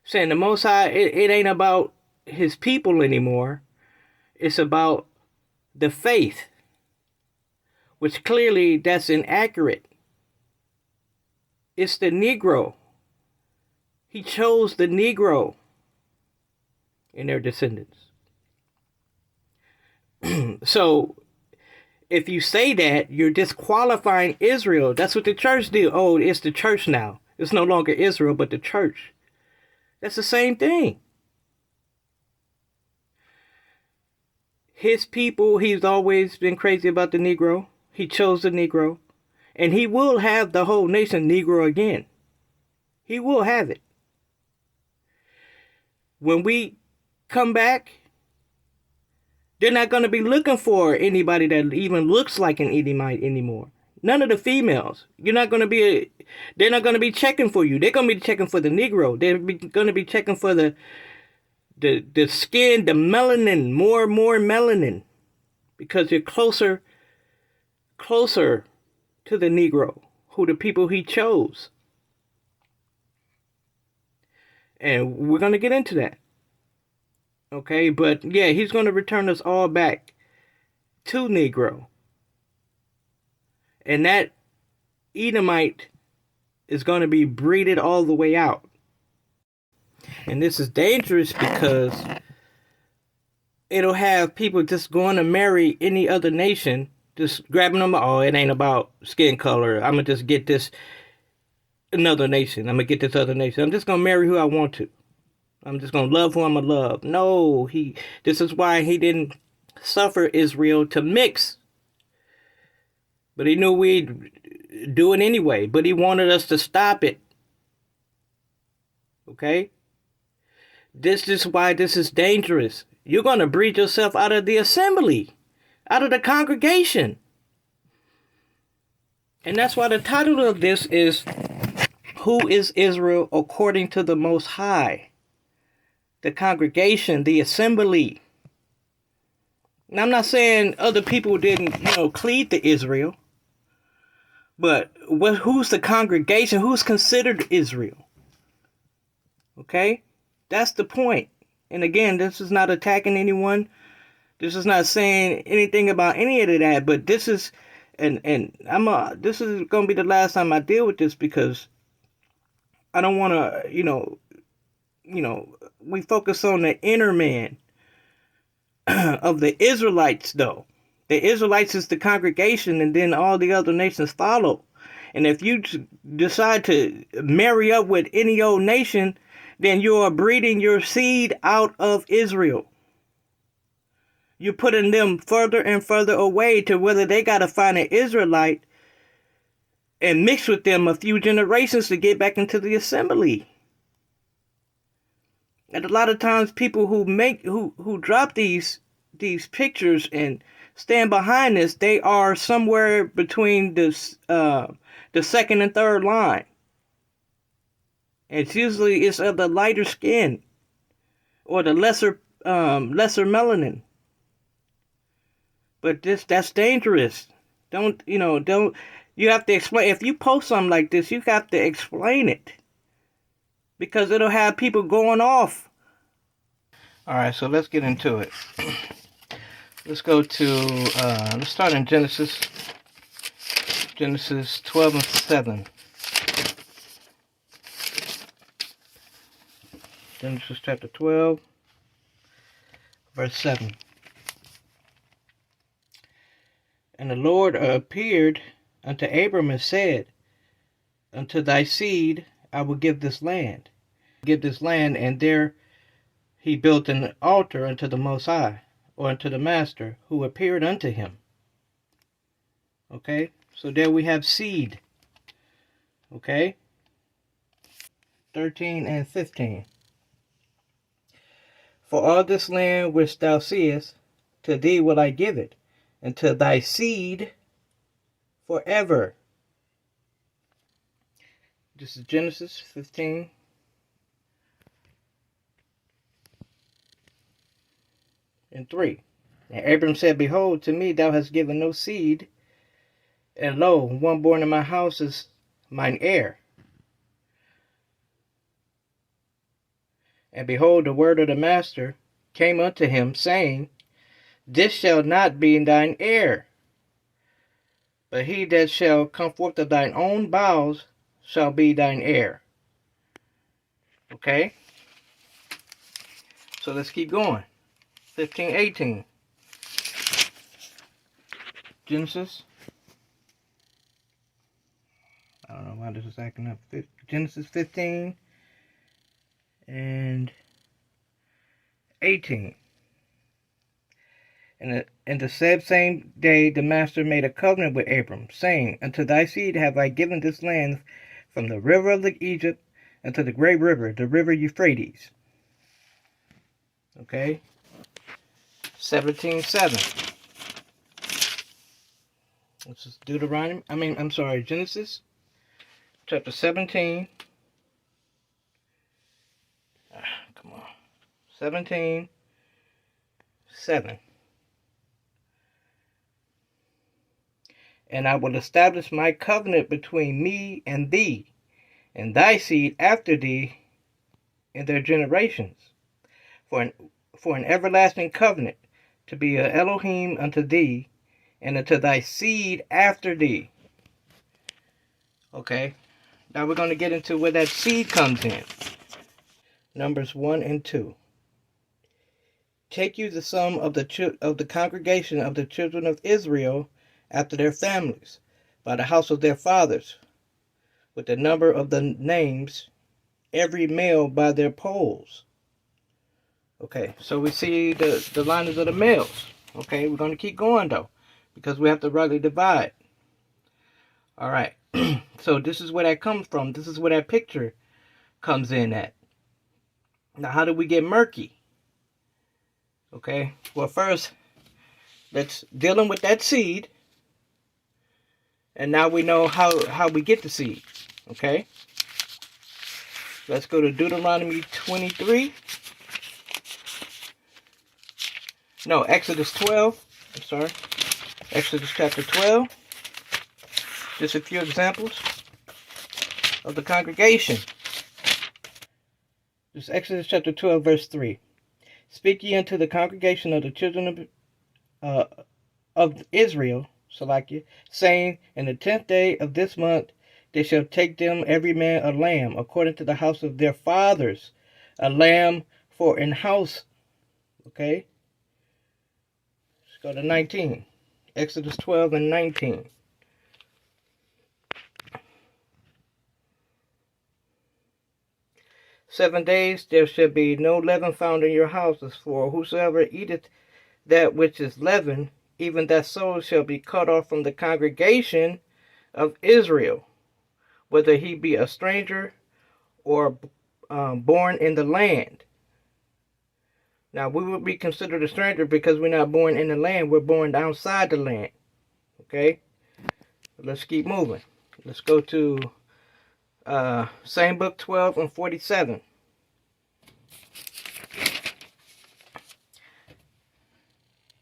Saying the Most High, it ain't about his people anymore. It's about the faith, which clearly that's inaccurate. It's the Negro. He chose the Negro and their descendants. So if you say that, you're disqualifying Israel. That's what the church did. Oh, it's the church now. It's no longer Israel, but the church. That's the same thing. His people, he's always been crazy about the Negro. He chose the Negro. And he will have the whole nation Negro again. He will have it. When we come back, they're not going to be looking for anybody that even looks like an Edomite anymore. None of the females. They're not going to be checking for you. They're going to be checking for the Negro. They're going to be checking for the skin, the melanin, more and more melanin. Because you're closer to the Negro, who the people he chose. And we're going to get into that. Okay, but yeah, he's going to return us all back to Negro. And that Edomite is going to be breeded all the way out. And this is dangerous because it'll have people just going to marry any other nation, just grabbing them. Oh, it ain't about skin color. I'm going to just get this another nation. I'm going to get this other nation. I'm just going to marry who I want to. I'm just going to love who I'm going to love. No, this is why he didn't suffer Israel to mix. But he knew we'd do it anyway. But he wanted us to stop it. Okay? This is why this is dangerous. You're going to breed yourself out of the assembly, out of the congregation. And that's why the title of this is, Who is Israel according to the Most High? The congregation, the assembly. Now, I'm not saying other people didn't, cleave to Israel. But who's the congregation? Who's considered Israel? Okay? That's the point. And again, this is not attacking anyone. This is not saying anything about any of that. But this is, this is going to be the last time I deal with this, because I don't want to, we focus on the inner man of the Israelites, though. The Israelites is the congregation, and then all the other nations follow. And if you decide to marry up with any old nation, then you are breeding your seed out of Israel. You're putting them further and further away to whether they got to find an Israelite and mix with them a few generations to get back into the assembly. And a lot of times people who drop these pictures and stand behind this, they are somewhere between the second and third line. It's usually of the lighter skin or the lesser melanin. But that's dangerous. You have to explain. If you post something like this, you have to explain it, because it'll have people going off. All right, so let's get into it. Let's go to, let's start in Genesis 12 and 7. Genesis chapter 12, verse 7. And the Lord appeared unto Abram and said, Unto thy seed I will give this land. And there he built an altar unto the Most High, or unto the Master, who appeared unto him. Okay, so there we have seed. Okay, 13 and 15. For all this land which thou seest, to thee will I give it, and to thy seed forever. This is Genesis 15. And 3. And Abram said, Behold, to me thou hast given no seed, and lo, one born in my house is mine heir. And behold, the word of the master came unto him, saying, This shall not be thine heir, but he that shall come forth of thine own bowels shall be thine heir. Okay? So let's keep going. 15:18. Genesis. I don't know why this is acting up. Genesis 15 and 18. And the said same day the master made a covenant with Abram, saying, Unto thy seed have I given this land from the river of the Egypt unto the great river, the river Euphrates. Okay? 17:7. This is Genesis chapter 17. Come on. 17:7. And I will establish my covenant between me and thee, and thy seed after thee in their generations, for an everlasting covenant, to be an Elohim unto thee, and unto thy seed after thee. Okay, now we're going to get into where that seed comes in. Numbers 1 and 2. Take you the sum of the congregation of the children of Israel after their families, by the house of their fathers, with the number of the names, every male by their polls. Okay, so we see the liners of the males. Okay, we're going to keep going though, because we have to rightly divide. All right, so this is where that comes from. This is where that picture comes in at. Now, how do we get murky? Okay, well, first, let's dealing with that seed. And now we know how we get the seed. Okay, let's go to Deuteronomy 23. No, Exodus 12. I'm sorry. Exodus chapter 12. Just a few examples of the congregation. This is Exodus chapter 12, verse 3. Speak ye unto the congregation of the children of Israel, Salakia, saying, In the 10th day of this month they shall take them every man a lamb, according to the house of their fathers, a lamb for an house. Okay? Let's go to 19. Exodus 12 and 19. "7 days there shall be no leaven found in your houses, for whosoever eateth that which is leavened, even that soul shall be cut off from the congregation of Israel, whether he be a stranger or born in the land." Now, we would be considered a stranger because we're not born in the land. We're born outside the land. Okay? Let's keep moving. Let's go to same book 12 and 47.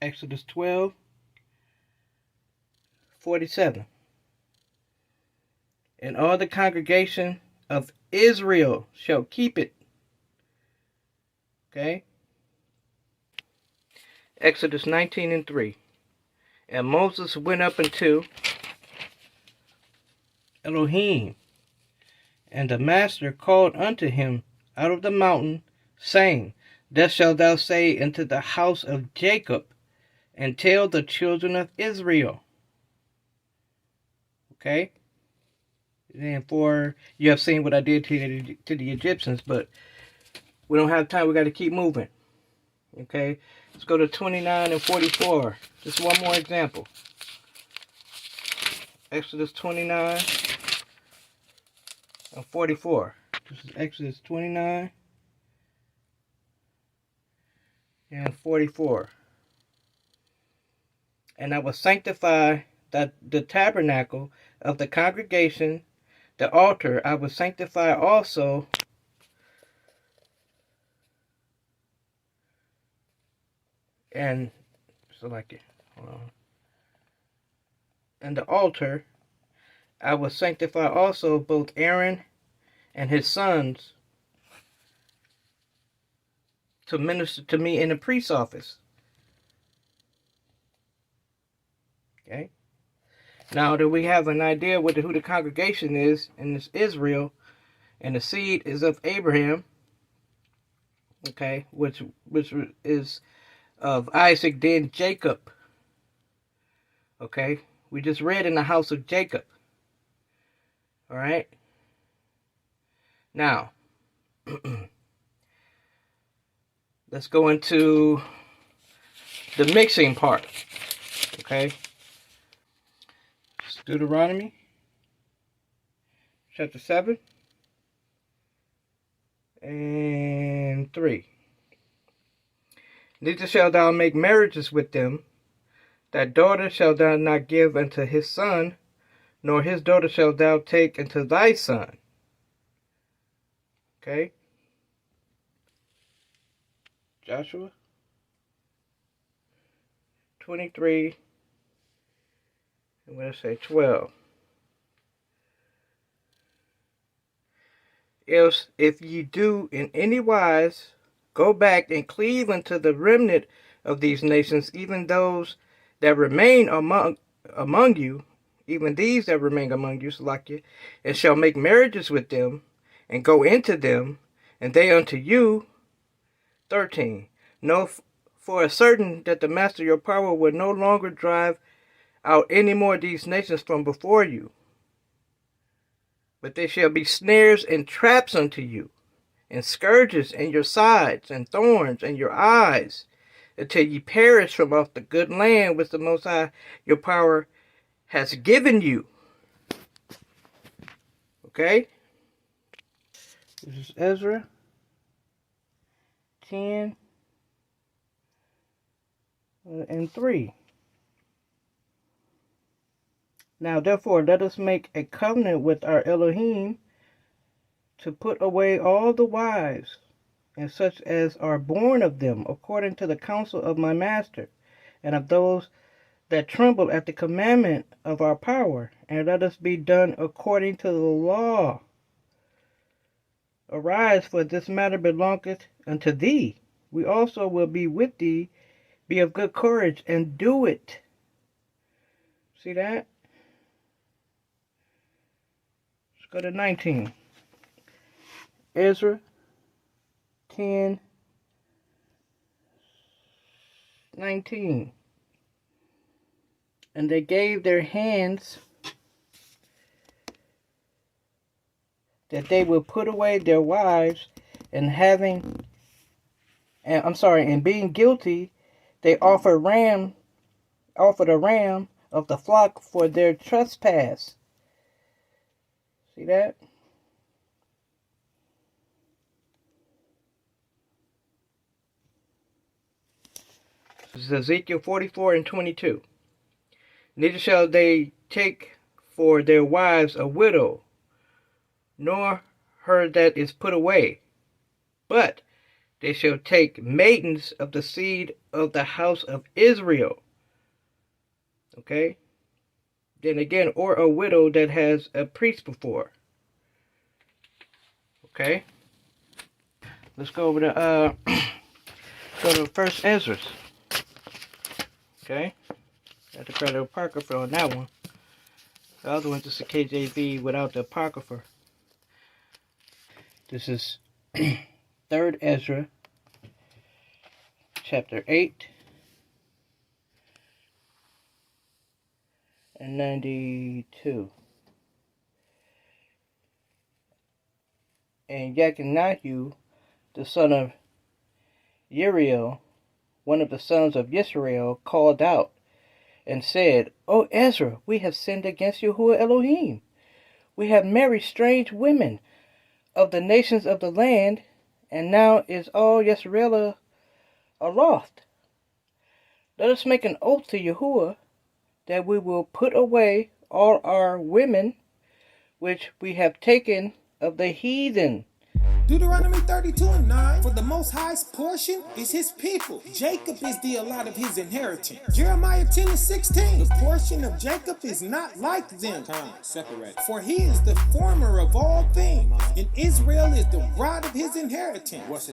Exodus 12, 47. "And all the congregation of Israel shall keep it." Okay? Exodus 19 and 3. "And Moses went up unto Elohim, and the master called unto him out of the mountain, saying, Thus shalt thou say unto the house of Jacob, and tell the children of Israel." Okay? And for you have seen what I did to the Egyptians, but we don't have time. We got to keep moving. Okay? Let's go to 29 and 44. Just one more example. Exodus 29 and 44. This is Exodus 29 and 44. "And I will sanctify the tabernacle of the congregation, the altar I will sanctify also, and so like it. Hold on. And the altar I will sanctify also both Aaron and his sons to minister to me in the priest's office. Okay. Now that we have an idea who the congregation is, and it's Israel, and the seed is of Abraham, okay, which is of Isaac, then Jacob. Okay, we just read in the house of Jacob. All right. Now, let's go into the mixing part. Okay. Deuteronomy chapter 7 and 3. Neither shalt thou make marriages with them. Thy daughter shalt thou not give unto his son, nor his daughter shalt thou take unto thy son. Okay? Joshua 23, I'm going to say 12. Else, if ye do in any wise go back and cleave unto the remnant of these nations, even those that remain among you, even these that remain among you, Salakia, and shall make marriages with them, and go into them, and they unto you. 13. Know for a certain that the master your power will no longer drive out any more of these nations from before you, but they shall be snares and traps unto you, and scourges in your sides, and thorns in your eyes, until ye perish from off the good land which the Most High your power has given you. Okay? This is Ezra 10 and 3. Now therefore let us make a covenant with our Elohim to put away all the wives and such as are born of them, according to the counsel of my master, and of those that tremble at the commandment of our power, and let us be done according to the law. Arise, for this matter belongeth unto thee. We also will be with thee. Be of good courage, and do it. See that? Let's go to 19. Ezra 10:19. And they gave their hands that they would put away their wives, and being guilty, they offered a ram of the flock for their trespass. See that? This is Ezekiel 44:22. Neither shall they take for their wives a widow, nor her that is put away, but they shall take maidens of the seed of the house of Israel. Okay? Then again, or a widow that has a priest before. Okay? Let's go over to go to First Ezra. Okay? Got the credit apocrypha on that one. The other one's just a KJV without the apocrypha. This is 3rd Ezra, chapter 8 and 92. And Yechaniah, the son of Uriel, one of the sons of Israel, called out and said, O Ezra, we have sinned against Yahuwah Elohim. We have married strange women of the nations of the land, and now is all Israel aloft. Let us make an oath to Yahuwah that we will put away all our women which we have taken of the heathen. Deuteronomy 32:9. For the Most High's portion is his people. Jacob is the allot of his inheritance. Jeremiah 10:16. The portion of Jacob is not like them. Separate. For he is the former of all things, and Israel is the rod of his inheritance.